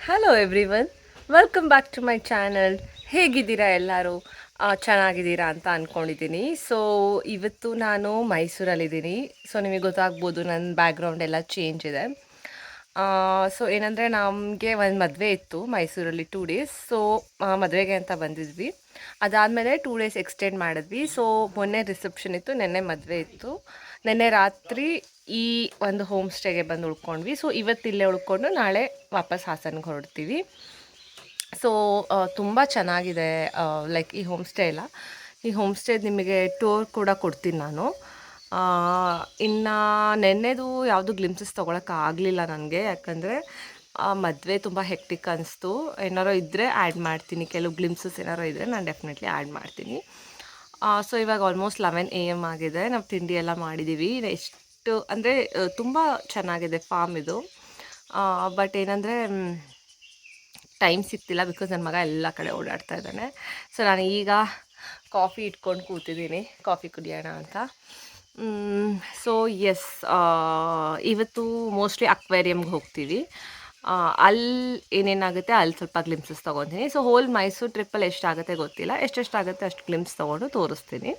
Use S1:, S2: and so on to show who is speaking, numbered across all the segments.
S1: Hello everyone, welcome back to my channel. ಹೇಗಿದ್ದೀರಾ ಎಲ್ಲರೂ? ಚೆನ್ನಾಗಿದ್ದೀರಾ ಅಂತ ಅಂದ್ಕೊಂಡಿದ್ದೀನಿ. ಸೊ ಇವತ್ತು ನಾನು ಮೈಸೂರಲ್ಲಿದ್ದೀನಿ. ಸೊ ನಿಮಗೆ ಗೊತ್ತಾಗ್ಬೋದು ನನ್ನ ಬ್ಯಾಕ್ಗ್ರೌಂಡ್ ಎಲ್ಲ ಚೇಂಜ್ ಇದೆ. ಸೊ ಏನಂದರೆ ನಮಗೆ ಒಂದು ಮದುವೆ ಇತ್ತು ಮೈಸೂರಲ್ಲಿ 2 ಡೇಸ್. ಸೊ ಮದುವೆಗೆ ಅಂತ ಬಂದಿದ್ವಿ. ಅದಾದಮೇಲೆ 2 ಡೇಸ್ ಎಕ್ಸ್ಟೆಂಡ್ ಮಾಡಿದ್ವಿ. ಸೊ ಮೊನ್ನೆ ರಿಸೆಪ್ಷನ್ ಇತ್ತು, ನೆನ್ನೆ ಮದುವೆ ಇತ್ತು. ನೆನ್ನೆ ರಾತ್ರಿ ಈ ಒಂದು ಹೋಮ್ ಸ್ಟೇಗೆ ಬಂದು ಉಳ್ಕೊಂಡ್ವಿ. ಸೊ ಇವತ್ತಿಲ್ಲೇ ಉಳ್ಕೊಂಡು ನಾಳೆ ವಾಪಸ್ ಹಾಸನ್ಗೆ ಹೊರಡ್ತೀವಿ. ಸೊ ತುಂಬ ಚೆನ್ನಾಗಿದೆ ಲೈಕ್ ಈ ಹೋಮ್ ಸ್ಟೇ ಎಲ್ಲ. ಈ ಹೋಮ್ ಸ್ಟೇ ನಿಮಗೆ ಟೂರ್ ಕೂಡ ಕೊಡ್ತೀನಿ ನಾನು. ಇನ್ನು ನೆನ್ನೆದು ಯಾವುದು ಗ್ಲಿಮ್ಸಸ್ ತೊಗೊಳಕ್ಕಾಗಲಿಲ್ಲ ನನಗೆ, ಯಾಕಂದರೆ ಮದುವೆ ತುಂಬ ಹೆಕ್ಟಿಕ್ ಅನಿಸ್ತು. ಏನಾರೋ ಇದ್ದರೆ ಆ್ಯಡ್ ಮಾಡ್ತೀನಿ, ಕೆಲವು ಗ್ಲಿಮ್ಸಸ್ ಏನಾರೋ ಇದ್ದರೆ ನಾನು ಡೆಫಿನೆಟ್ಲಿ ಆ್ಯಡ್ ಮಾಡ್ತೀನಿ. ಸೊ ಇವಾಗ ಆಲ್ಮೋಸ್ಟ್ 11 AM ಆಗಿದೆ. ನಾವು ತಿಂಡಿ ಎಲ್ಲ ಮಾಡಿದ್ದೀವಿ. ಎಷ್ಟು ಅಂದರೆ ತುಂಬ ಚೆನ್ನಾಗಿದೆ ಫಾರ್ಮ್ ಇದು. ಬಟ್ ಏನಂದರೆ ಟೈಮ್ ಸಿಗ್ತಿಲ್ಲ, ಬಿಕಾಸ್ ನನ್ನ ಮಗ ಎಲ್ಲ ಕಡೆ ಓಡಾಡ್ತಾ ಇದ್ದಾನೆ. ಸೊ ನಾನು ಈಗ ಕಾಫಿ ಇಟ್ಕೊಂಡು ಕೂತಿದ್ದೀನಿ, ಕಾಫಿ ಕುಡಿಯೋಣ ಅಂತ. ಸೊ ಎಸ್, ಇವತ್ತು ಮೋಸ್ಟ್ಲಿ ಅಕ್ವೇರಿಯಮ್ಗೆ ಹೋಗ್ತೀವಿ. ಅಲ್ಲಿ ಏನೇನಾಗುತ್ತೆ ಅಲ್ಲಿ ಸ್ವಲ್ಪ ಗ್ಲಿಮ್ಸಸ್ ತೊಗೊತೀನಿ. ಸೊ ಹೋಲ್ ಮೈಸೂರು ಟ್ರಿಪ್ಪಲ್ಲಿ ಎಷ್ಟಾಗುತ್ತೆ ಗೊತ್ತಿಲ್ಲ, ಎಷ್ಟೆಷ್ಟಾಗುತ್ತೆ ಅಷ್ಟು ಗ್ಲಿಮ್ಸ್ ತೊಗೊಂಡು ತೋರಿಸ್ತೀನಿ.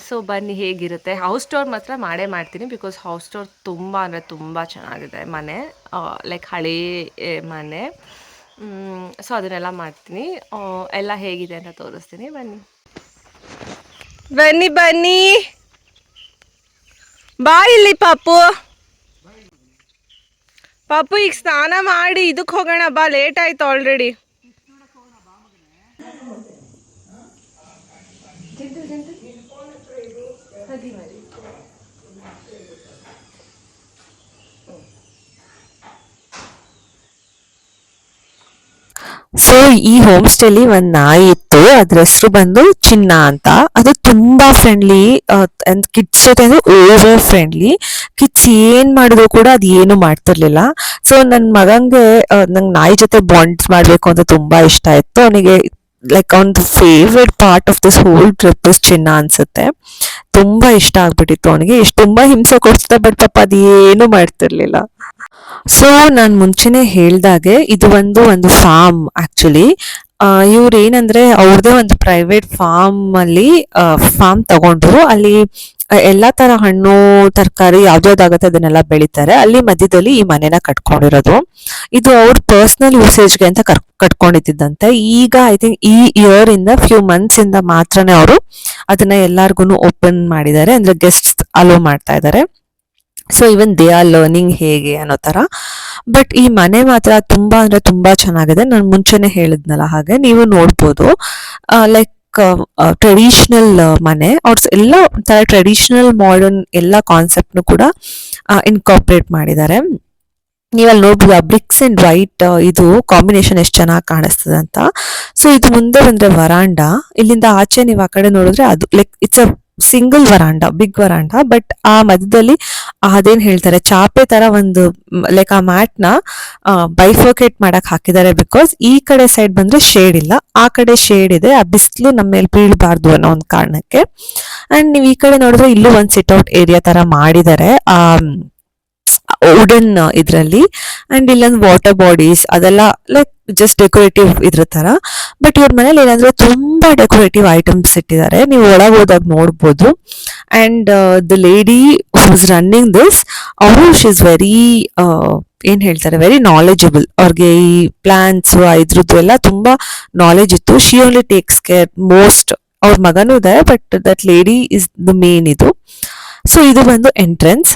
S1: ಸೊ ಬನ್ನಿ ಹೇಗಿರುತ್ತೆ. ಹೌಸ್ ಟೂರ್ ಮಾತ್ರ ಮಾಡೇ ಮಾಡ್ತೀನಿ, ಬಿಕಾಸ್ ಹೌಸ್ ಟೂರ್ ತುಂಬ ಅಂದರೆ ತುಂಬ ಚೆನ್ನಾಗಿದೆ ಮನೆ, ಲೈಕ್ ಹಳೇ ಮನೆ. ಸೊ ಅದನ್ನೆಲ್ಲ ಮಾಡ್ತೀನಿ, ಎಲ್ಲ ಹೇಗಿದೆ ಅಂತ ತೋರಿಸ್ತೀನಿ. ಬನ್ನಿ ಬನ್ನಿ ಬನ್ನಿ, ಬಾ ಇಲ್ಲಿ ಪಾಪು. ಪಾಪು ಈಗ ಸ್ನಾನ ಮಾಡಿ ಇದಕ್ಕೆ ಹೋಗೋಣ ಬಾ, ಲೇಟ್ ಆಯ್ತು ಆಲ್ರೆಡಿ.
S2: ಸೊ ಈ ಹೋಮ್ ಸ್ಟೇಲಿ ಒಂದ್ ನಾಯಿ ಇತ್ತು, ಅದ್ರ ಹೆಸರು ಬಂದು ಚಿನ್ನ ಅಂತ. ಅದು ತುಂಬಾ ಫ್ರೆಂಡ್ಲಿ, ಕಿಡ್ಸ್ ಜೊತೆ ಅಂದ್ರೆ ಓವರ್ ಫ್ರೆಂಡ್ಲಿ. ಕಿಡ್ಸ್ ಏನ್ ಮಾಡಿದ್ರು ಕೂಡ ಅದು ಏನು ಮಾಡ್ತಿರ್ಲಿಲ್ಲ. ಸೊ ನನ್ ಮಗಂಗೆ ನಂಗೆ ನಾಯಿ ಜೊತೆ ಬಾಂಡ್ಸ್ ಮಾಡ್ಬೇಕು ಅಂತ ತುಂಬಾ ಇಷ್ಟ ಇತ್ತು. ಅವನಿಗೆ ಲೈಕ್ ಅವನ favourite part of this whole trip is ಚಿನ್ನ ಅನ್ಸುತ್ತೆ. ತುಂಬಾ ಇಷ್ಟ ಆಗ್ಬಿಟ್ಟಿತ್ತು ಅವನಿಗೆ. ಎಷ್ಟು ತುಂಬಾ ಹಿಂಸೆ ಕೊಡ್ತಿದ್ದ, ಬಟ್ ಪಾಪ ಅದು ಏನು ಮಾಡ್ತಿರ್ಲಿಲ್ಲ. ಸೊ ನಾನ್ ಮುಂಚೆನೆ ಹೇಳ್ದಾಗೆ ಇದು ಒಂದು ಫಾರ್ಮ್ ಆಕ್ಚುಲಿ. ಇವ್ರು ಏನಂದ್ರೆ ಅವ್ರದೇ ಒಂದು ಪ್ರೈವೇಟ್ ಫಾರ್ಮ್ ತಗೊಂಡ್ರು. ಅಲ್ಲಿ ಎಲ್ಲಾ ತರ ಹಣ್ಣು ತರಕಾರಿ ಯಾವ್ದಾಗುತ್ತೆ ಅದನ್ನೆಲ್ಲ ಬೆಳಿತಾರೆ. ಅಲ್ಲಿ ಮಧ್ಯದಲ್ಲಿ ಈ ಮನೆನ ಕಟ್ಕೊಂಡಿರೋದು. ಇದು ಅವ್ರ ಪರ್ಸನಲ್ ಯೂಸೇಜ್ಗೆ ಅಂತ ಕಟ್ಕೊಂಡಿದ್ದಂತೆ. ಈಗ ಐ ಥಿಂಕ್ ಈ ಇಯರ್ ಇಂದ ಫ್ಯೂ ಮಂತ್ಸ್ ಇಂದ ಮಾತ್ರನೇ ಅವರು ಅದನ್ನ ಎಲ್ಲಾರ್ಗು ಓಪನ್ ಮಾಡಿದ್ದಾರೆ, ಅಂದ್ರೆ ಗೆಸ್ಟ್ ಅಲೋ ಮಾಡ್ತಾ ಇದ್ದಾರೆ. So even they are learning ಹೇಗೆ ಅನ್ನೋ ತರ. ಬಟ್ ಈ ಮನೆ ಮಾತ್ರ ತುಂಬಾ ಅಂದ್ರೆ ತುಂಬಾ ಚೆನ್ನಾಗಿದೆ. ನಾನು ಮುಂಚೆನೆ ಹೇಳಿದ್ನಲ್ಲ, ಹಾಗೆ ನೀವು ನೋಡ್ಬೋದು. ಲೈಕ್ ಟ್ರೆಡಿಷನಲ್ ಮನೆ, ಅವ್ರ ಎಲ್ಲ ತರ ಟ್ರೆಡಿಷನಲ್ ಮಾಡರ್ನ್ ಎಲ್ಲ ಕಾನ್ಸೆಪ್ಟ್ನು ಕೂಡ ಇನ್ಕಾರ್ಪೊರೇಟ್ ಮಾಡಿದ್ದಾರೆ. ನೀವಲ್ಲಿ ನೋಡ್ಬೋದು ಆ ಬ್ರಿಕ್ಸ್ ಅಂಡ್ ವೈಟ್ ಇದು ಕಾಂಬಿನೇಷನ್ ಎಷ್ಟು ಚೆನ್ನಾಗಿ ಕಾಣಿಸ್ತದೆ ಅಂತ. ಸೊ ಇದು ಮುಂದೆ ಬಂದ್ರೆ ವರಾಂಡ, ಇಲ್ಲಿಂದ ಆಚೆ ನೀವು ಆ ಕಡೆ ನೋಡಿದ್ರೆ ಅದು like it's a single veranda, big veranda. But ಆ ಮಧ್ಯದಲ್ಲಿ ಅದೇನ್ ಹೇಳ್ತಾರೆ ಚಾಪೆ ತರ ಒಂದು ಲೈಕ್ ಆ ಮ್ಯಾಟ್ ನ ಬೈಫೋಕೇಟ್ ಮಾಡಕ್ ಹಾಕಿದ್ದಾರೆ. ಬಿಕಾಸ್ ಈ ಕಡೆ ಸೈಡ್ ಬಂದ್ರೆ ಶೇಡ್ ಇಲ್ಲ, ಆ ಕಡೆ ಶೇಡ್ ಇದೆ. ಆ ಬಿಸಿಲು ನಮ್ಮ ಮೇಲೆ ಬೀಳ್ಬಾರ್ದು ಅನ್ನೋ ಒಂದು ಕಾರಣಕ್ಕೆ. ಅಂಡ್ ನೀವು ಈ ಕಡೆ ನೋಡಿದ್ರೆ ಇಲ್ಲೂ ಒಂದು ಸಿಟ್ ಔಟ್ ಏರಿಯಾ ತರ ಮಾಡಿದ್ದಾರೆ ಆ ವುಡನ್ ಇದ್ರಲ್ಲಿ. ಅಂಡ್ ಇಲ್ಲೊಂದು ವಾಟರ್ ಬಾಡೀಸ್ ಅದೆಲ್ಲ ಲೈಕ್ ಜಸ್ಟ್ ಡೆಕೋರೇಟಿವ್ ಇದ್ರ ತರ. ಬಟ್ ಇವ್ರ ಮನೇಲಿ ಏನಂದ್ರೆ ತುಂಬಾ ಡೆಕೋರೇಟಿವ್ ಐಟಮ್ಸ್ ಇಟ್ಟಿದ್ದಾರೆ, ನೀವು ಒಳಗೆ ಹೋದಾಗ ನೋಡ್ಬೋದು. And the lady who's running this, ಅವರು ಶಿ ಇಸ್ ವೆರಿ ಏನ್ ಹೇಳ್ತಾರೆ ವೆರಿ ನಾಲೆಜಬಲ್. ಅವ್ರಿಗೆ ಈ ಪ್ಲಾನ್ಸ್ ಇದ್ರದ್ದು ಎಲ್ಲ ತುಂಬಾ ನಾಲೆಜ್ ಇತ್ತು. She only takes care most. ಅವ್ರ ಮಗನೂ ಇದೆ, but that lady is the main ಇದು. ಸೊ ಇದು ಬಂದು ಎಂಟ್ರೆನ್ಸ್.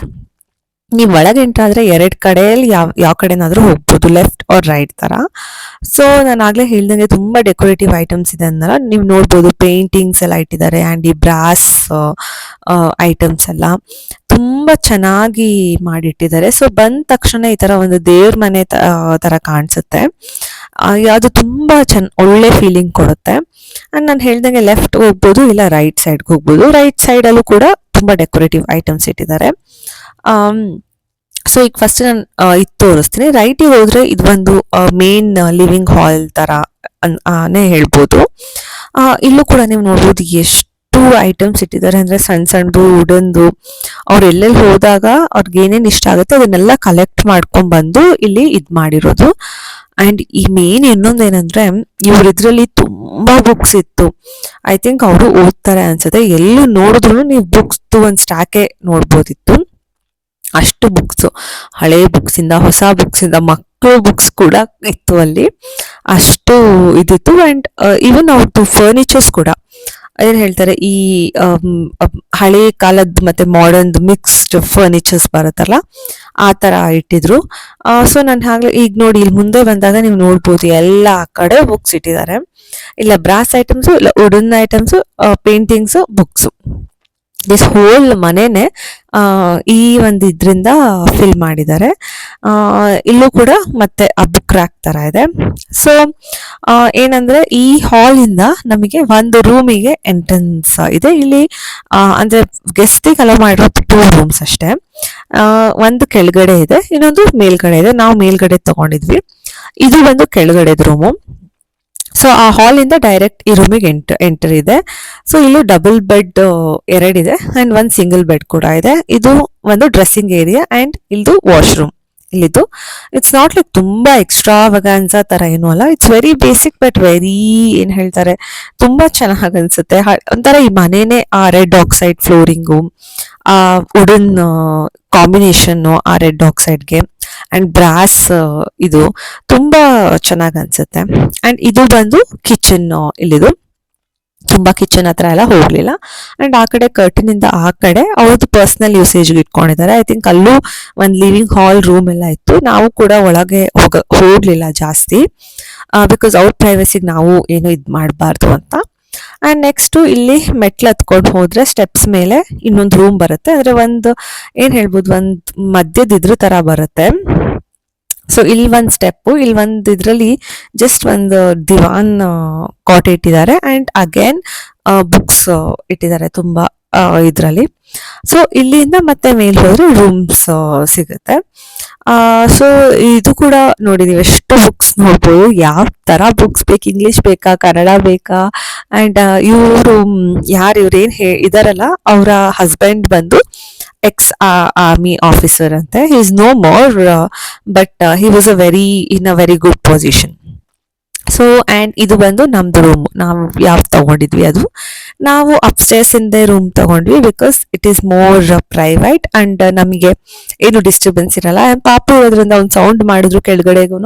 S2: ನೀವು ಒಳಗೆ ಎಂಟ್ರ್ ಆದ್ರೆ 2 ಕಡೆಯಲ್ಲಿ ಯಾವ ಕಡೆನಾದ್ರೂ ಹೋಗ್ಬೋದು, ಲೆಫ್ಟ್ ಆರ್ ರೈಟ್ ತರ. ಸೊ ನಾನು ಆಗ್ಲೇ ಹೇಳ್ದಂಗೆ ತುಂಬಾ ಡೆಕೋರೇಟಿವ್ ಐಟಮ್ಸ್ ಇದೆ ಅಂದಲ್ಲ, ನೀವು ನೋಡ್ಬೋದು ಪೇಂಟಿಂಗ್ಸ್ ಎಲ್ಲ ಇಟ್ಟಿದ್ದಾರೆ. ಆ್ಯಂಡ್ ಈ ಬ್ರಾಸ್ ಐಟಮ್ಸ್ ಎಲ್ಲ ತುಂಬಾ ಚೆನ್ನಾಗಿ ಮಾಡಿಟ್ಟಿದ್ದಾರೆ. ಸೊ ಬಂದ ತಕ್ಷಣ ಈ ತರ ಒಂದು ದೇವ್ರ ಮನೆ ತರ ಕಾಣಿಸುತ್ತೆ. ಅದು ತುಂಬಾ ಒಳ್ಳೆ ಫೀಲಿಂಗ್ ಕೊಡುತ್ತೆ. ಅಂಡ್ ನಾನು ಹೇಳ್ದಂಗೆ ಲೆಫ್ಟ್ ಹೋಗ್ಬೋದು, ಇಲ್ಲ ರೈಟ್ ಸೈಡ್ಗೆ ಹೋಗ್ಬೋದು. ರೈಟ್ ಸೈಡ್ ಅಲ್ಲೂ ಕೂಡ ತುಂಬಾ ಡೆಕೋರೇಟಿವ್ ಐಟಮ್ಸ್ ಇಟ್ಟಿದ್ದಾರೆ. ಸೊ ಈಗ ಫಸ್ಟ್ ನಾನು ಇದು ತೋರಿಸ್ತೀನಿ. ರೈಟಿಗೆ ಹೋದ್ರೆ ಇದು ಒಂದು ಮೇನ್ ಲಿವಿಂಗ್ ಹಾಲ್ ತರ ಹೇಳ್ಬೋದು. ಇಲ್ಲೂ ಕೂಡ ನೀವು ನೋಡ್ಬೋದು ಎಷ್ಟು ಐಟಮ್ಸ್ ಇಟ್ಟಿದ್ದಾರೆ, ಅಂದ್ರೆ ಸಣ್ಣ ಸಣ್ಣದು ವುಡನ್ದು. ಅವ್ರು ಎಲ್ಲೆಲ್ಲಿ ಹೋದಾಗ ಅವ್ರಿಗೆ ಏನೇನು ಇಷ್ಟ ಆಗುತ್ತೆ ಅದನ್ನೆಲ್ಲ ಕಲೆಕ್ಟ್ ಮಾಡ್ಕೊಂಡ್ ಬಂದು ಇಲ್ಲಿ ಇದ್ ಮಾಡಿರೋದು. ಆ್ಯಂಡ್ ಈ ಮೇನ್ ಇನ್ನೊಂದೇನೆಂದರೆ ಇದ್ರಲ್ಲಿ ತುಂಬ ಬುಕ್ಸ್ ಇತ್ತು. ಐ ಥಿಂಕ್ ಅವರು ಓದ್ತಾರೆ ಅನ್ಸುತ್ತೆ. ಎಲ್ಲೂ ನೋಡಿದ್ರು ನೀವು ಬುಕ್ಸ್ದು ಒಂದು ಸ್ಟಾಕೆ ನೋಡ್ಬೋದಿತ್ತು. ಅಷ್ಟು ಬುಕ್ಸು, ಹಳೆ ಬುಕ್ಸಿಂದ ಹೊಸ ಬುಕ್ಸಿಂದ ಮಕ್ಕಳು ಬುಕ್ಸ್ ಕೂಡ ಇತ್ತು ಅಲ್ಲಿ. ಅಷ್ಟು ಇದಿತ್ತು. ಆ್ಯಂಡ್ ಈವನ್ ಅವ್ರದ್ದು ಫರ್ನಿಚರ್ಸ್ ಕೂಡ ಅದೇನು ಹೇಳ್ತಾರೆ, ಈ ಹಳೆ ಕಾಲದ ಮತ್ತೆ ಮಾಡರ್ನ್ ಮಿಕ್ಸ್ಡ್ ಫರ್ನಿಚರ್ಸ್ ಬರುತ್ತಲ್ಲ, ಆ ಥರ ಇಟ್ಟಿದ್ರು. ಸೊ ನಾನು ಹಾಗೆ ಈಗ ನೋಡಿ ಇಲ್ಲಿ ಮುಂದೆ ಬಂದಾಗ ನೀವು ನೋಡ್ಬೋದು ಎಲ್ಲ ಕಡೆ ಬುಕ್ಸ್ ಇಟ್ಟಿದ್ದಾರೆ. ಇಲ್ಲ ಬ್ರಾಸ್ ಐಟಮ್ಸು, ಇಲ್ಲ wooden items, paintings, books. This whole ಮನೆನೇ ಈ ಒಂದು ಇದರಿಂದ ಫಿಲ್ ಮಾಡಿದ್ದಾರೆ. ಇಲ್ಲೂ ಕೂಡ ಮತ್ತೆ ಆ ಬುಕ್ ರ್ಯಾಕ್ ಥರ ಇದೆ. ಸೊ ಏನಂದ್ರೆ ಈ ಹಾಲಿಂದ ನಮಗೆ ಒಂದು ರೂಮಿಗೆ ಎಂಟ್ರೆನ್ಸ್ ಇದೆ. ಇಲ್ಲಿ ಅಂದ್ರೆ ಗೆಸ್ಟಿಗೆ ಅಲೋ ಮಾಡಿರೋ 2 ರೂಮ್ಸ್ ಅಷ್ಟೇ. ಒಂದು ಕೆಳಗಡೆ ಇದೆ, ಇನ್ನೊಂದು ಮೇಲ್ಗಡೆ ಇದೆ. ನಾವು ಮೇಲ್ಗಡೆ ತಗೊಂಡಿದ್ವಿ. ಇದು ಒಂದು ಕೆಳಗಡೆದ ರೂಮು. ಸೊ ಆ ಹಾಲಿಂದ ಡೈರೆಕ್ಟ್ ಈ ರೂಮಿಗೆ ಎಂಟರ್ ಇದೆ. ಸೊ ಇಲ್ಲಿ ಡಬಲ್ ಬೆಡ್ 2 ಇದೆ ಆ್ಯಂಡ್ ಒಂದು ಸಿಂಗಲ್ ಬೆಡ್ ಕೂಡ ಇದೆ. ಇದು ಒಂದು ಡ್ರೆಸ್ಸಿಂಗ್ ಏರಿಯಾ ಆ್ಯಂಡ್ ಇದು ವಾಶ್ರೂಮ್. ಇಲ್ಲಿದ್ದು ಇಟ್ಸ್ ನಾಟ್ ಲೈಕ್ ತುಂಬಾ ಎಕ್ಸ್ಟ್ರಾವಗಾನ್ಸಾ ಥರ ಏನೂ ಅಲ್ಲ. It's very basic but very ಏನು ಹೇಳ್ತಾರೆ, ತುಂಬಾ ಚೆನ್ನಾಗಿ ಅನ್ಸುತ್ತೆ. ಒಂಥರ ಈ ಮನೇನೆ ಆ ರೆಡ್ ಆಕ್ಸೈಡ್ ಫ್ಲೋರಿಂಗು, ಆ ವುಡನ್ ಕಾಂಬಿನೇಷನ್ನು ಆ ರೆಡ್ ಆಕ್ಸೈಡ್ಗೆ ಆ್ಯಂಡ್ ಬ್ರಾಸ್ ಇದು ತುಂಬಾ ಚೆನ್ನಾಗಿ ಅನ್ಸುತ್ತೆ. ಆ್ಯಂಡ್ ಇದು ಬಂದು ಕಿಚನ್. ಇಲ್ಲಿದು ತುಂಬಾ ಕಿಚನ್ ಹತ್ರ ಎಲ್ಲ ಹೋಗ್ಲಿಲ್ಲ. ಅಂಡ್ ಆ ಕಡೆ ಕರ್ಟನ್ ಇಂದ ಆ ಕಡೆ ಅವ್ರದ್ದು ಪರ್ಸನಲ್ ಯೂಸೇಜ್ಗೆ ಇಟ್ಕೊಂಡಿದ್ದಾರೆ. ಐ ಥಿಂಕ್ ಅಲ್ಲೂ ಒಂದು ಲಿವಿಂಗ್ ಹಾಲ್ ರೂಮ್ ಎಲ್ಲ ಇತ್ತು. ನಾವು ಕೂಡ ಒಳಗೆ ಹೋಗ್ಲಿಲ್ಲ ಜಾಸ್ತಿ, ಬಿಕಾಸ್ ಅವ್ರ ಪ್ರೈವಸಿಗೆ ನಾವು ಏನು ಇದು ಮಾಡಬಾರ್ದು ಅಂತ. ಆ್ಯಂಡ್ ನೆಕ್ಸ್ಟು ಇಲ್ಲಿ ಮೆಟ್ಲು ಹತ್ಕೊಂಡು ಹೋದ್ರೆ ಸ್ಟೆಪ್ಸ್ ಮೇಲೆ ಇನ್ನೊಂದು ರೂಮ್ ಬರುತ್ತೆ. ಅಂದರೆ ಒಂದು ಏನು ಹೇಳ್ಬೋದು, ಒಂದು ಮಧ್ಯದ ಇದ್ರ ಥರ ಬರುತ್ತೆ. ಸೊ ಇಲ್ಲಿ ಒಂದು ಸ್ಟೆಪ್ಪು, ಇಲ್ಲಿ ಒಂದು ಇದರಲ್ಲಿ ಜಸ್ಟ್ ಒಂದು ದಿವಾನ್ ಕಾಟ್ ಇಟ್ಟಿದ್ದಾರೆ ಆ್ಯಂಡ್ ಅಗೇನ್ ಬುಕ್ಸ್ ಇಟ್ಟಿದ್ದಾರೆ ತುಂಬ ಇದರಲ್ಲಿ. ಸೊ ಇಲ್ಲಿಂದ ಮತ್ತೆ ಮೇಲೆ ಹೋದ್ರೆ ರೂಮ್ಸ್ ಸಿಗುತ್ತೆ. ಸೊ ಇದು ಕೂಡ ನೋಡಿ, ನೀವು ಎಷ್ಟು ಬುಕ್ಸ್ ನೋಡ್ಬೋದು. ಯಾವ ಥರ ಬುಕ್ಸ್ ಬೇಕು, ಇಂಗ್ಲೀಷ್ ಬೇಕಾ, ಕನ್ನಡ ಬೇಕಾ. ಆ್ಯಂಡ್ ಇವರು ಇವ್ರೇನು ಇದಾರಲ್ಲ, ಅವರ ಹಸ್ಬೆಂಡ್ ಬಂದು ಎಕ್ಸ್ ಆರ್ಮಿ ಆಫೀಸರ್ ಅಂತೆ. He is no more, but he was in a very good position. So and ಇದು ಬಂದು ನಮ್ದು ರೂಮ್. ನಾವು ಯಾವ್ದು ತಗೊಂಡಿದ್ವಿ ಅದು, ನಾವು ಅಪ್ಸ್ಟೇರ್ಸ್ ಇಂದೇ ರೂಮ್ ತಗೊಂಡ್ವಿ because it is more private and ನಮಗೆ ಏನು ಡಿಸ್ಟರ್ಬೆನ್ಸ್ ಇರಲ್ಲ. ಪಾಪು ಇರೋದ್ರಿಂದ ಒಂದು ಸೌಂಡ್ ಮಾಡಿದ್ರು ಕೆಳಗಡೆಗೂ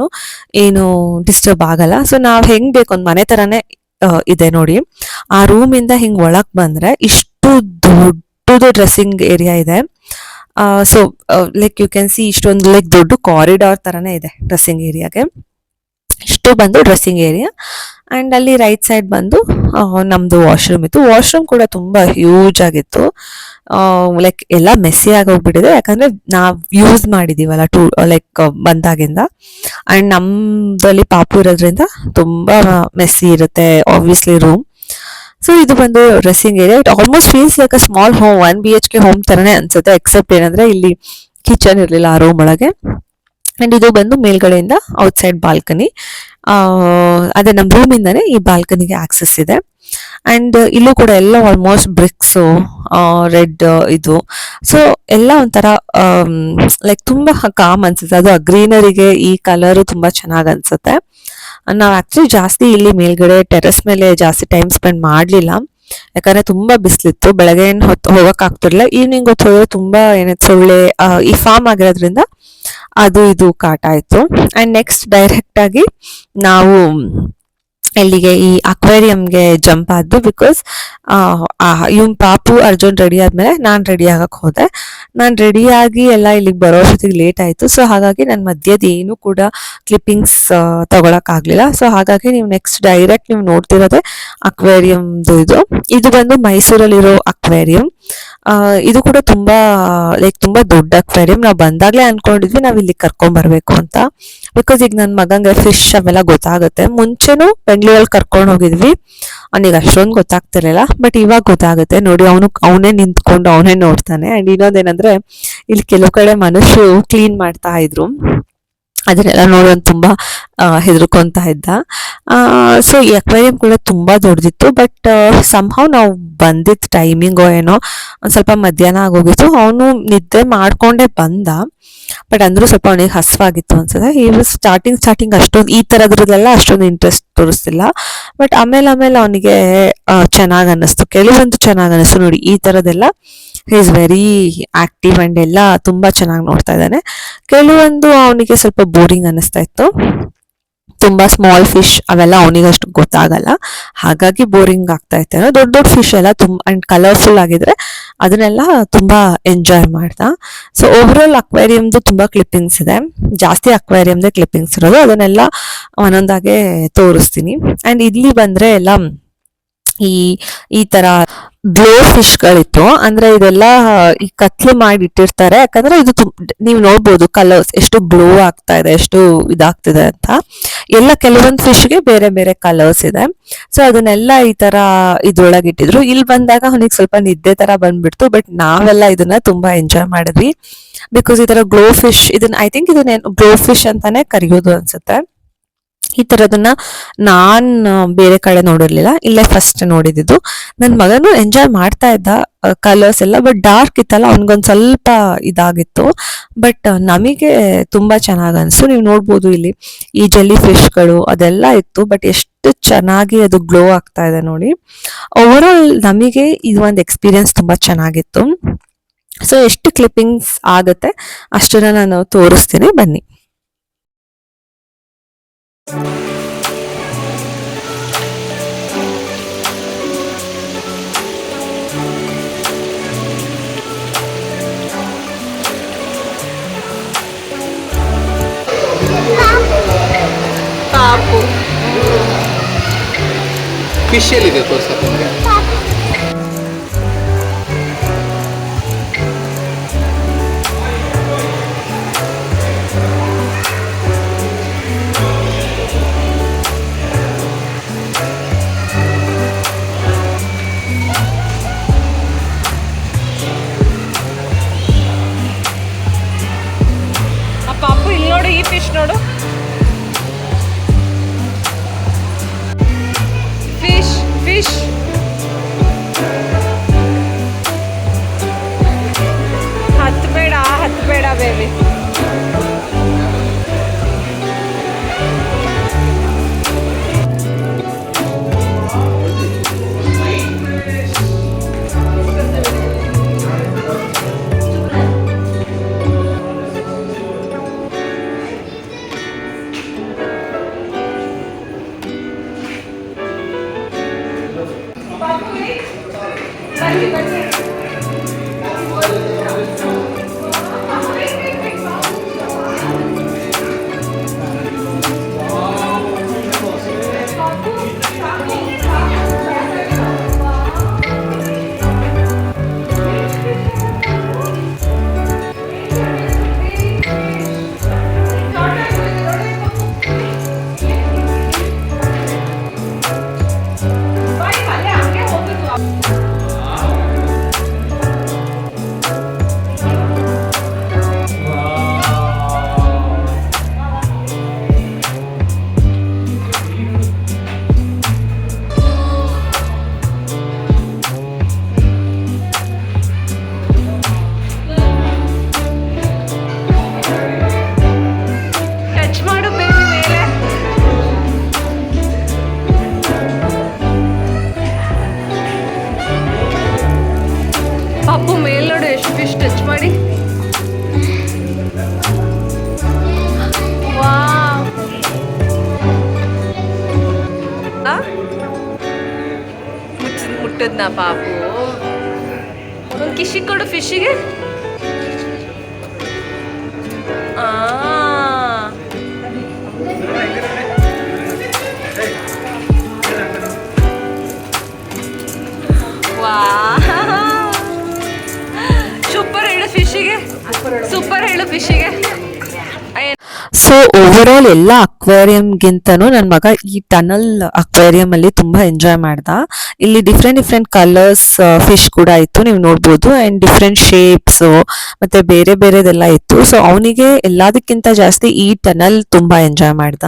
S2: ಏನು ಡಿಸ್ಟರ್ಬ್ ಆಗಲ್ಲ. ಸೊ ನಾವು ಹೆಂಗ್ ಬೇಕು, ಒಂದು ಮನೆ ಥರನೇ ಇದೆ ನೋಡಿ. ಆ ರೂಮಿಂದ ಹಿಂಗೆ ಒಳಗೆ ಬಂದ್ರೆ ಇಷ್ಟು ದೊಡ್ಡದು ಡ್ರೆಸ್ಸಿಂಗ್ ಏರಿಯಾ ಇದೆ. So like you can see ಇಷ್ಟೊಂದು ಲೈಕ್ ದೊಡ್ಡ ಕಾರಿಡಾರ್ ಥರನೇ ಇದೆ ಡ್ರೆಸ್ಸಿಂಗ್ ಏರಿಯಾಗೆ. ಇಷ್ಟು ಬಂದು ಡ್ರೆಸ್ಸಿಂಗ್ ಏರಿಯಾ. ಆ್ಯಂಡ್ ಅಲ್ಲಿ ರೈಟ್ ಸೈಡ್ ಬಂದು ನಮ್ಮದು ವಾಶ್ರೂಮ್ ಇತ್ತು. ವಾಶ್ರೂಮ್ ಕೂಡ ತುಂಬ ಹ್ಯೂಜ್ ಆಗಿತ್ತು. ಲೈಕ್ ಎಲ್ಲ ಮೆಸ್ಸಿ ಆಗೋಗ್ಬಿಟ್ಟಿದೆ, ಯಾಕಂದರೆ ನಾವು ಯೂಸ್ ಮಾಡಿದ್ದೀವಲ್ಲ ಲೈಕ್ ಬಂದಾಗಿಂದ. ಆ್ಯಂಡ್ ನಮ್ಮದಲ್ಲಿ ಪಾಪು ಇರೋದ್ರಿಂದ ತುಂಬ ಮೆಸ್ಸಿ ಇರುತ್ತೆ ಆಬ್ವಿಯಸ್ಲಿ ರೂಮ್. ಸೊ ಇದು ಬಂದು dressing area. It almost feels like a small home, 1 BHK home ಥರನೇ ಅನ್ಸುತ್ತೆ. ಎಕ್ಸೆಪ್ಟ್ ಏನಂದರೆ ಇಲ್ಲಿ ಕಿಚನ್ ಇರಲಿಲ್ಲ ಆ ರೂಮ್ ಒಳಗೆ. ಆ್ಯಂಡ್ ಇದು ಬಂದು ಮೇಲ್ಗಡೆಯಿಂದ ಔಟ್ಸೈಡ್ ಬಾಲ್ಕನಿ. ಅದೇ ನಮ್ಮ ರೂಮಿಂದನೇ ಈ ಬಾಲ್ಕನಿಗೆ ಆಕ್ಸೆಸ್ ಇದೆ. ಆ್ಯಂಡ್ ಇಲ್ಲೂ ಕೂಡ ಎಲ್ಲ ಆಲ್ಮೋಸ್ಟ್ ಬ್ರಿಕ್ಸು, ರೆಡ್ ಇದು. ಸೊ ಎಲ್ಲ ಒಂಥರ ಲೈಕ್ ತುಂಬ ಕಾಮ್ ಅನ್ಸುತ್ತೆ. ಅದು ಗ್ರೀನರಿಗೆ ಈ ಕಲರು ತುಂಬ ಚೆನ್ನಾಗಿ ಅನ್ಸುತ್ತೆ. ನಾವು ಆ್ಯಕ್ಚುಲಿ ಜಾಸ್ತಿ ಇಲ್ಲಿ ಮೇಲ್ಗಡೆ ಟೆರೆಸ್ ಮೇಲೆ ಜಾಸ್ತಿ ಟೈಮ್ ಸ್ಪೆಂಡ್ ಮಾಡಲಿಲ್ಲ, ಯಾಕಂದರೆ ತುಂಬ ಬಿಸಿಲಿತ್ತು. ಬೆಳಗ್ಗೆ ಏನು ಹೋಗೋಕ್ಕಾಗ್ತಿರ್ಲಿಲ್ಲ. ಈವ್ನಿಂಗ್ ಹೊತ್ತು ಹೋದರೆ ತುಂಬ ಸೊಳ್ಳೆ ಈ ಫಾರ್ಮ್ ಆಗಿರೋದ್ರಿಂದ ಅದು ಇದು ಕಾಟ ಆಯಿತು. ಆ್ಯಂಡ್ ನೆಕ್ಸ್ಟ್ ಡೈರೆಕ್ಟಾಗಿ ನಾವು ಇಲ್ಲಿಗೆ ಈ ಅಕ್ವೇರಿಯಂಗೆ ಜಂಪ್ ಆದ್ದು. ಬಿಕಾಸ್ ಇವನ್ ಪಾಪು ಅರ್ಜುನ್ ರೆಡಿ ಆದಮೇಲೆ ನಾನು ರೆಡಿ ಆಗಕ್ಕೆ ಹೋದೆ. ನಾನು ರೆಡಿಯಾಗಿ ಎಲ್ಲ ಇಲ್ಲಿಗೆ ಬರೋ ಜೊತೆಗೆ ಲೇಟ್ ಆಯಿತು. ಸೊ ಹಾಗಾಗಿ ನನ್ನ ಮಧ್ಯದ ಏನು ಕೂಡ ಕ್ಲಿಪ್ಪಿಂಗ್ಸ್ ತೊಗೊಳಕ್ಕಾಗಲಿಲ್ಲ. ಸೊ ಹಾಗಾಗಿ ನೀವು ನೆಕ್ಸ್ಟ್ ಡೈರೆಕ್ಟ್ ನೀವು ನೋಡ್ತಿರೋದೆ ಅಕ್ವೇರಿಯಮ್ದು. ಇದು ಬಂದು ಮೈಸೂರಲ್ಲಿರೋ ಅಕ್ವೇರಿಯಂ. ಇದು ಕೂಡ ತುಂಬ ಲೈಕ್ ತುಂಬ ದೊಡ್ಡ ಅಕ್ವೇರಿಯಂ. ನಾವು ಬಂದಾಗಲೇ ಅಂದ್ಕೊಂಡಿದ್ವಿ ನಾವು ಇಲ್ಲಿ ಕರ್ಕೊಂಬರ್ಬೇಕು ಅಂತ. ಬಿಕಾಸ್ ಈಗ ನನ್ನ ಮಗಂಗೆ ಫಿಶ್ ಅವೆಲ್ಲ ಗೊತ್ತಾಗುತ್ತೆ. ಮುಂಚೆನೂ ಬೆಂಗಳೂರಲ್ಲಿ ಕರ್ಕೊಂಡು ಹೋಗಿದ್ವಿ, ಅವನಿಗೆ ಅಷ್ಟೊಂದು ಗೊತ್ತಾಗ್ತಿರ್ಲಿಲ್ಲ. ಬಟ್ ಇವಾಗ ಗೊತ್ತಾಗುತ್ತೆ ನೋಡಿ, ಅವನೇ ನಿಂತ್ಕೊಂಡು ಅವನೇ ನೋಡ್ತಾನೆ. ಆ್ಯಂಡ್ ಇನ್ನೊಂದೇನಂದ್ರೆ ಇಲ್ಲಿ ಕೆಲವು ಕಡೆ ಮನುಷ್ಯರು ಕ್ಲೀನ್ ಮಾಡ್ತಾ ಇದ್ರು, ಅದನ್ನೆಲ್ಲ ನೋಡೋದು ತುಂಬ ಹೆದರ್ಕೊಂತ ಇದ್ದ. ಸೊ ಈ ಅಕ್ವೇರಿಯಂ ಕೂಡ ತುಂಬ ದೊಡ್ಡದಿತ್ತು. ಬಟ್ ಸಂಹವ್ ನಾವು ಬಂದಿದ್ದ ಟೈಮಿಂಗೋ ಏನೋ ಒಂದು ಸ್ವಲ್ಪ ಮಧ್ಯಾಹ್ನ ಆಗೋಗಿತ್ತು. ಅವನು ನಿದ್ದೆ ಮಾಡಿಕೊಂಡೇ ಬಂದ. ಬಟ್ ಅಂದ್ರೂ ಸ್ವಲ್ಪ ಅವನಿಗೆ ಹಸ್ವಾಗಿತ್ತು ಅನ್ಸುತ್ತೆ. ಈ ಸ್ಟಾರ್ಟಿಂಗ್ ಅಷ್ಟೊಂದು ಈ ಥರದ್ರಲ್ಲೆಲ್ಲ ಅಷ್ಟೊಂದು ಇಂಟ್ರೆಸ್ಟ್ ತೋರಿಸ್ತಿಲ್ಲ. ಬಟ್ ಆಮೇಲೆ ಅವನಿಗೆ ಚೆನ್ನಾಗಿ ಅನ್ನಿಸ್ತು, ಕೆಲವೊಂದು ಚೆನ್ನಾಗಿ ಅನ್ನಿಸ್ತು. ನೋಡಿ ಈ ಥರದ್ದೆಲ್ಲ ಈಸ್ ವೆರಿ ಆಕ್ಟಿವ್ ಆ್ಯಂಡ್ ಎಲ್ಲ ತುಂಬ ಚೆನ್ನಾಗಿ ನೋಡ್ತಾ ಇದ್ದಾನೆ. ಕೆಲವೊಂದು ಅವನಿಗೆ ಸ್ವಲ್ಪ ಬೋರಿಂಗ್ ಅನ್ನಿಸ್ತಾ ಇತ್ತು. ತುಂಬ ಸ್ಮಾಲ್ ಫಿಶ್ ಅವೆಲ್ಲ ಅವನಿಗೆ ಅಷ್ಟು ಗೊತ್ತಾಗಲ್ಲ, ಹಾಗಾಗಿ ಬೋರಿಂಗ್ ಆಗ್ತಾ ಇತ್ತು. ದೊಡ್ಡ ದೊಡ್ಡ ಫಿಶ್ ಎಲ್ಲ ತುಂಬ ಆ್ಯಂಡ್ ಕಲರ್ಫುಲ್ ಆಗಿದ್ರೆ ಅದನ್ನೆಲ್ಲ ತುಂಬ ಎಂಜಾಯ್ ಮಾಡ್ದ. ಸೊ ಓವರಾಲ್ ಅಕ್ವೇರಿಯಮ್ದು ತುಂಬ ಕ್ಲಿಪ್ಪಿಂಗ್ಸ್ ಇದೆ, ಜಾಸ್ತಿ ಅಕ್ವೇರಿಯಮ್ದೇ ಕ್ಲಿಪ್ಪಿಂಗ್ಸ್ ಇರೋದು. ಅದನ್ನೆಲ್ಲ ಒಂದೊಂದಾಗೆ ತೋರಿಸ್ತೀನಿ. ಆ್ಯಂಡ್ ಇಲ್ಲಿ ಬಂದರೆ ಎಲ್ಲ ಈ ತರ ಗ್ಲೋ ಫಿಶ್ಗಳಿತ್ತು. ಅಂದ್ರೆ ಇದೆಲ್ಲ ಈ ಕತ್ಲು ಮಾಡಿ ಇಟ್ಟಿರ್ತಾರೆ, ಯಾಕಂದ್ರೆ ಇದು ನೀವು ನೋಡ್ಬೋದು ಕಲರ್ಸ್ ಎಷ್ಟು ಗ್ಲೋ ಆಗ್ತಾ ಇದೆ, ಎಷ್ಟು ಇದಾಗ್ತಿದೆ ಅಂತ. ಎಲ್ಲ ಕೆಲವೊಂದು ಫಿಶ್ಗೆ ಬೇರೆ ಬೇರೆ ಕಲರ್ಸ್ ಇದೆ. ಸೊ ಅದನ್ನೆಲ್ಲ ಈ ತರ ಇದ್ರೊಳಗೆ ಇಟ್ಟಿದ್ರು. ಇಲ್ಲಿ ಬಂದಾಗ ಅವನಿಗೆ ಸ್ವಲ್ಪ ನಿದ್ದೆ ತರ ಬಂದ್ಬಿಡ್ತು, ಬಟ್ ನಾವೆಲ್ಲ ಇದನ್ನ ತುಂಬಾ ಎಂಜಾಯ್ ಮಾಡಿದ್ವಿ. ಬಿಕಾಸ್ ಈ ತರ ಗ್ಲೋ ಫಿಶ್, ಇದನ್ನ ಐ ಥಿಂಕ್ ಇದನ್ನ ಗ್ಲೋ ಫಿಶ್ ಅಂತಾನೆ ಕರೆಯೋದು ಅನ್ಸುತ್ತೆ. ಈ ತರದನ್ನ ನಾನ್ ಬೇರೆ ಕಡೆ ನೋಡಿರ್ಲಿಲ್ಲ, ಇಲ್ಲೇ ಫಸ್ಟ್ ನೋಡಿದ್ದು. ನನ್ನ ಮಗನು ಎಂಜಾಯ್ ಮಾಡ್ತಾ ಇದ್ದ ಕಲರ್ಸ್ ಎಲ್ಲ, ಬಟ್ ಡಾರ್ಕ್ ಇತ್ತಲ್ಲ ಅವನಿಗೊಂದು ಸ್ವಲ್ಪ ಇದಾಗಿತ್ತು. ಬಟ್ ನಮಗೆ ತುಂಬಾ ಚೆನ್ನಾಗಿ ಅನಿಸ್ತು. ನೀವು ನೋಡ್ಬೋದು ಇಲ್ಲಿ ಈ ಜೆಲ್ಲಿ ಫಿಶ್ಗಳು ಅದೆಲ್ಲ ಇತ್ತು, ಬಟ್ ಎಷ್ಟು ಚೆನ್ನಾಗಿ ಅದು ಗ್ಲೋ ಆಗ್ತಾ ಇದೆ ನೋಡಿ. ಓವರ್ ಆಲ್ ನಮಗೆ ಇದು ಒಂದು ಎಕ್ಸ್ಪೀರಿಯನ್ಸ್ ತುಂಬಾ ಚೆನ್ನಾಗಿತ್ತು. ಸೊ ಎಷ್ಟು ಕ್ಲಿಪ್ಪಿಂಗ್ಸ್ ಆಗುತ್ತೆ ಅಷ್ಟನ್ನ ನಾನು ತೋರಿಸ್ತೀನಿ, ಬನ್ನಿ.
S1: ಪಾಪು
S3: ಫಿಶ್ ಎಲ್ಲಿದೆ ತೋರ್ಸಕ್ಕೆ ನಿಮಗೆ?
S1: ಆ ಪಾಪು ಇಲ್ಲಿ ನೋಡು, ಈ ಫಿಶ್ ನೋಡು, ಫಿಶ್ ಫಿಶ್. ಹತ್ಬೇಡ ಬೇಬಿ. ಪಾಪು ಮೇಲ್ ನೋಡು, ಎಷ್ಟು ಫಿಶ್ ಟಚ್ ಮಾಡಿ. ಮುಟ್ಟದ್ನ ಪಾಪು? ಒಂದು ಕಿಶಿ ಕೊಡು ಫಿಶ್ಗೆ. ಸೂಪರ್ ಹೇಳು ಫಿಶ್ಗೆ.
S2: ಸೊ ಓವರ್ ಆಲ್ ಎಲ್ಲ ಅಕ್ವೇರಿಯಂಗಿಂತನೂ ನನ್ನ ಮಗ ಈ ಟನಲ್ ಅಕ್ವೇರಿಯಂ ಅಲ್ಲಿ ತುಂಬಾ ಎಂಜಾಯ್ ಮಾಡ್ದ. ಇಲ್ಲಿ ಡಿಫ್ರೆಂಟ್ ಡಿಫ್ರೆಂಟ್ ಕಲರ್ಸ್ ಫಿಶ್ ಕೂಡ ಇತ್ತು, ನೀವು ನೋಡ್ಬೋದು. ಅಂಡ್ ಡಿಫ್ರೆಂಟ್ ಶೇಪ್ಸ್ ಮತ್ತೆ ಬೇರೆ ಬೇರೆದೆಲ್ಲ ಇತ್ತು. ಸೊ ಅವನಿಗೆ ಎಲ್ಲದಕ್ಕಿಂತ ಜಾಸ್ತಿ ಈ ಟನಲ್ ತುಂಬಾ ಎಂಜಾಯ್ ಮಾಡ್ದ.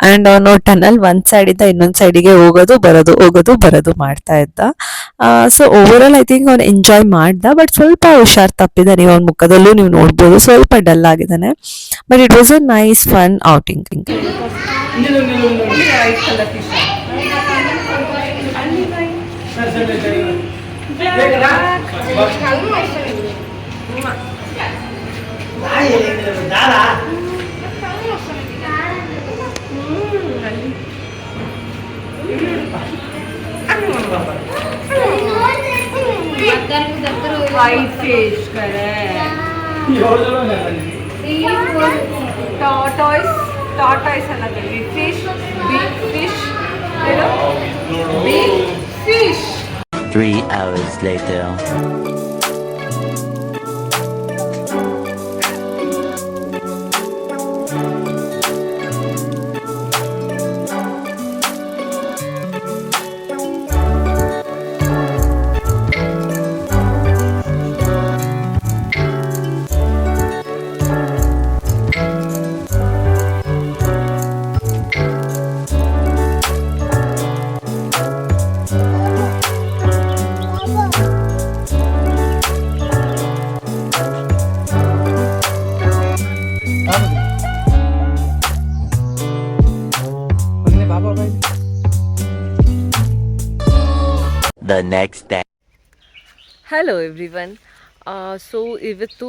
S2: ಅಂಡ್ ಅವನು ಟನಲ್ ಒಂದ್ ಸೈಡ್ ಇಂದ ಇನ್ನೊಂದ್ ಸೈಡಿಗೆ ಹೋಗೋದು ಬರೋದು ಮಾಡ್ತಾ ಇದ್ದ. So over all I think ಅವ್ನು ಎಂಜಾಯ್ ಮಾಡ್ದ, ಬಟ್ ಸ್ವಲ್ಪ ಹುಷಾರ್ ತಪ್ಪಿದ್ದಾನೆ. ಅವನ ಮುಖದಲ್ಲೂ ನೀವು ನೋಡ್ಬೋದು ಸ್ವಲ್ಪ ಡಲ್ ಆಗಿದ್ದಾನೆ. But it was a nice fun outing.
S1: White colour fish white fish, correct. Tortoise ಅನ್ನೋದ್ರಲ್ಲಿ fish, big fish, big fish.
S4: 3 hours later. The next day.
S1: Hello everyone. So ಇವತ್ತು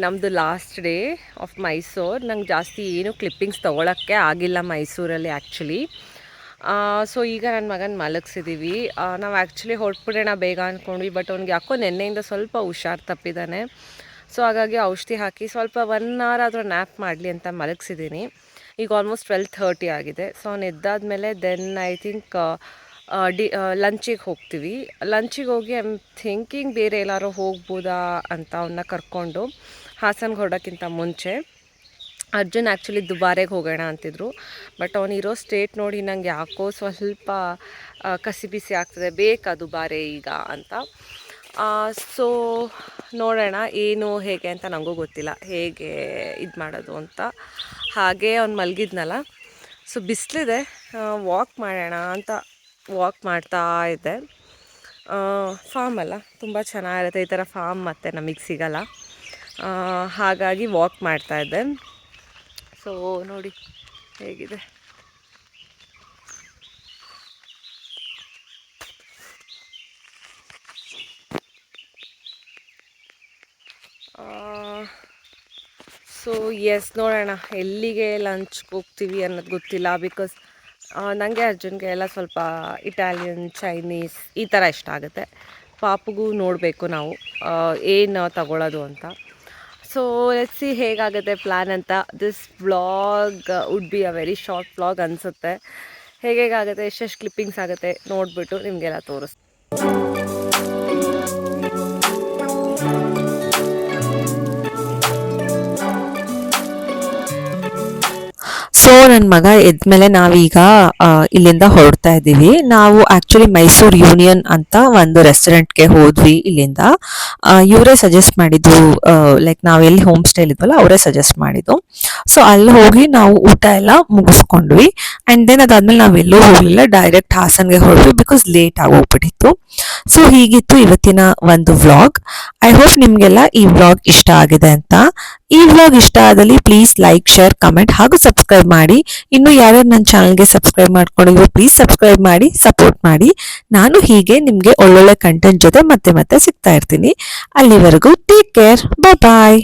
S1: ನಮ್ಮದು ಲಾಸ್ಟ್ ಡೇ ಆಫ್ ಮೈಸೂರು. ನಂಗೆ ಜಾಸ್ತಿ ಏನು clippings ತೊಗೊಳಕ್ಕೆ ಆಗಿಲ್ಲ ಮೈಸೂರಲ್ಲಿ actually. So ಈಗ ನನ್ನ ಮಗನ ಮಲಗಿಸಿದ್ದೀವಿ. ನಾವು ಆ್ಯಕ್ಚುಲಿ ಹೊರಟ್ಬಿಡೋಣ ಬೇಗ ಅಂದ್ಕೊಂಡ್ವಿ, ಬಟ್ ಅವ್ನಿಗೆ ಯಾಕೋ ನೆನ್ನೆಯಿಂದ ಸ್ವಲ್ಪ ಹುಷಾರು ತಪ್ಪಿದ್ದಾನೆ. ಸೊ ಹಾಗಾಗಿ ಔಷಧಿ ಹಾಕಿ ಸ್ವಲ್ಪ 1 hour ಆದರೂ ನ್ಯಾಪ್ ಮಾಡಲಿ ಅಂತ ಮಲಗಿಸಿದ್ದೀನಿ. ಈಗ ಆಲ್ಮೋಸ್ಟ್ 12:30 ಆಗಿದೆ. ಸೊ ಅವ್ನು ಎದ್ದಾದಮೇಲೆ ದೆನ್ ಐ ಥಿಂಕ್ ಲಂಚಿಗೆ ಹೋಗ್ತೀವಿ. ಲಂಚಿಗೆ ಹೋಗಿ ಐ ಆಮ್ ಥಿಂಕಿಂಗ್ ಬೇರೆ ಎಲ್ಲಾರು ಹೋಗ್ಬೋದಾ ಅಂತ ಅವನ್ನ ಕರ್ಕೊಂಡು, ಹಾಸನ್ಗೆ ಹೊರಡೋಕ್ಕಿಂತ ಮುಂಚೆ. ಅರ್ಜುನ್ ಆ್ಯಕ್ಚುಲಿ ದುಬಾರೆಗೆ ಹೋಗೋಣ ಅಂತಿದ್ರು, ಬಟ್ ಅವನಿರೋ ಸ್ಟೇಟ್ ನೋಡಿ ನಂಗೆ ಯಾಕೋ ಸ್ವಲ್ಪ ಕಸಿ ಬಿಸಿ ಆಗ್ತದೆ, ಬೇಕಾ ದುಬಾರೆ ಈಗ ಅಂತ. ಸೊ ನೋಡೋಣ ಏನು ಹೇಗೆ ಅಂತ ನನಗೂ ಗೊತ್ತಿಲ್ಲ, ಹೇಗೆ ಇದು ಮಾಡೋದು ಅಂತ. ಹಾಗೆ ಅವ್ನು ಮಲಗಿದ್ನಲ್ಲ, ಸೊ ಬಿಸಿಲಿದೆ, ವಾಕ್ ಮಾಡೋಣ ಅಂತ ವಾಕ್ ಮಾಡ್ತಾ ಇದ್ದೆ. ಫಾರ್ಮ್ ಅಲ್ಲ, ತುಂಬ ಚೆನ್ನಾಗಿರುತ್ತೆ ಈ ಥರ ಫಾರ್ಮ್, ಮತ್ತು ನಮಗೆ ಸಿಗಲ್ಲ. ಹಾಗಾಗಿ ವಾಕ್ ಮಾಡ್ತಾಯಿದ್ದೆ. ಸೊ ನೋಡಿ ಹೇಗಿದೆ. ಸೊ ಎಸ್, ನೋಡೋಣ ಎಲ್ಲಿಗೆ ಲಂಚ್ಗೆ ಹೋಗ್ತೀವಿ ಅನ್ನೋದು ಗೊತ್ತಿಲ್ಲ. ಬಿಕಾಸ್ ನನಗೆ ಅರ್ಜುನ್ಗೆ ಎಲ್ಲ ಸ್ವಲ್ಪ ಇಟಾಲಿಯನ್, ಚೈನೀಸ್ ಈ ಥರ ಇಷ್ಟ ಆಗುತ್ತೆ. ಪಾಪುಗೂ ನೋಡಬೇಕು ನಾವು ಏನು ತಗೊಳ್ಳೋದು ಅಂತ. ಸೊ ಲೆಟ್ಸ್ ಸಿ ಹೇಗಾಗುತ್ತೆ ಪ್ಲ್ಯಾನ್ ಅಂತ. This vlog would be a very short vlog ಅನಿಸುತ್ತೆ. ಹೇಗಾಗುತ್ತೆ, ಎಷ್ಟೆಷ್ಟು ಕ್ಲಿಪ್ಪಿಂಗ್ಸ್ ಆಗುತ್ತೆ ನೋಡಿಬಿಟ್ಟು ನಿಮಗೆಲ್ಲ ತೋರಿಸ್ತೀನಿ.
S2: ಸೊ ನನ್ನ ಮಗ ಎದ್ಮೇಲೆ ನಾವೀಗ ಇಲ್ಲಿಂದ ಹೊರಡ್ತಾ ಇದ್ದೀವಿ. ನಾವು ಆ್ಯಕ್ಚುಲಿ ಮೈಸೂರು ಯೂನಿಯನ್ ಅಂತ ಒಂದು ರೆಸ್ಟೋರೆಂಟ್ಗೆ ಹೋದ್ವಿ ಇಲ್ಲಿಂದ. ಇವರೇ ಸಜೆಸ್ಟ್ ಮಾಡಿದ್ದು, ಲೈಕ್ ನಾವು ಎಲ್ಲಿ ಹೋಮ್ ಸ್ಟೇ ಇದ್ವಲ್ಲ ಅವರೇ ಸಜೆಸ್ಟ್ ಮಾಡಿದ್ದು. ಸೊ ಅಲ್ಲಿ ಹೋಗಿ ನಾವು ಊಟ ಎಲ್ಲ ಮುಗಿಸ್ಕೊಂಡ್ವಿ. ಆ್ಯಂಡ್ ದೆನ್ ಅದಾದ್ಮೇಲೆ ನಾವೆಲ್ಲೂ ಹೋಗಲಿಲ್ಲ, ಡೈರೆಕ್ಟ್ ಹಾಸನ್ಗೆ ಹೊರಡ್ವಿ, ಬಿಕಾಸ್ ಲೇಟ್ ಆಗೋಗ್ಬಿಟ್ಟಿತ್ತು. ಸೊ ಹೀಗಿತ್ತು ಇವತ್ತಿನ ಒಂದು ವ್ಲಾಗ್. ಐ ಹೋಪ್ ನಿಮಗೆಲ್ಲ ಈ ವ್ಲಾಗ್ ಇಷ್ಟ ಆಗಿದೆ ಅಂತ. ಈ ವ್ಲಾಗ್ ಇಷ್ಟ ಆದಲ್ಲಿ ಪ್ಲೀಸ್ ಲೈಕ್, ಶೇರ್, ಕಮೆಂಟ್ ಹಾಗೂ ಸಬ್ಸ್ಕ್ರೈಬ್ ಮಾಡಿ. ಇನ್ನು ಯಾರ್ಯಾರು ನನ್ನ ಚಾನಲ್ಗೆ ಸಬ್ಸ್ಕ್ರೈಬ್ ಮಾಡ್ಕೊಂಡಿರೋ ಪ್ಲೀಸ್ ಸಬ್ಸ್ಕ್ರೈಬ್ ಮಾಡಿ, ಸಪೋರ್ಟ್ ಮಾಡಿ. ನಾನು ಹೀಗೆ ನಿಮಗೆ ಒಳ್ಳೊಳ್ಳೆ ಕಂಟೆಂಟ್ ಜೊತೆ ಮತ್ತೆ ಸಿಗ್ತಾ ಇರ್ತೀನಿ. ಅಲ್ಲಿವರೆಗೂ ಟೇಕ್ ಕೇರ್, ಬಾಯ್.